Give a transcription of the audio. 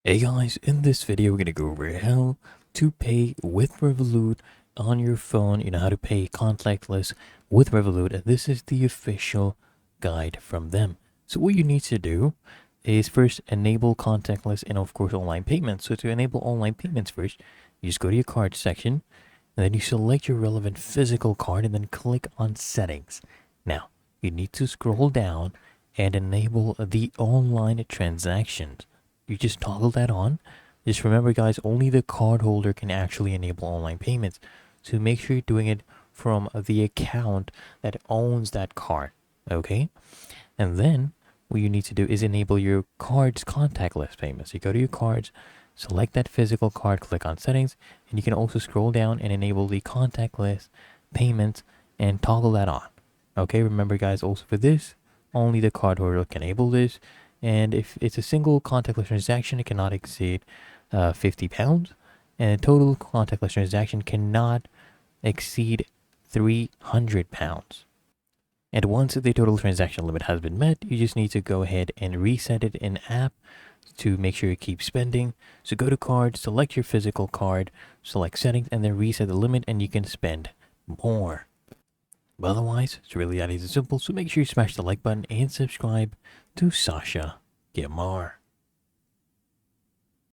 Hey guys, in this video we're gonna go over how to pay with Revolut on your phone. You know how to pay contactless with Revolut, and this is the official guide from them. So what you need to do is first enable contactless and of course online payments. So to enable online payments first, you just go to your card section and then you select your relevant physical card and then click on settings. Now you need to scroll down and enable the online transactions. You just toggle that on. Just remember guys, only the cardholder can actually enable online payments. So make sure you're doing it from the account that owns that card. Okay? And then what you need to do is enable your card's contactless payments. You go to your cards, select that physical card, click on settings, and you can also scroll down and enable the contactless payments and toggle that on. Okay, remember guys, also for this, only the cardholder can enable this. And if it's a single contactless transaction, it cannot exceed £50. And a total contactless transaction cannot exceed £300. And once the total transaction limit has been met, you just need to go ahead and reset it in app to make sure you keep spending. So go to cards, select your physical card, select settings, and then reset the limit, and you can spend more. But otherwise, it's really that easy and simple, so make sure you smash the like button and subscribe to Sasha Get More.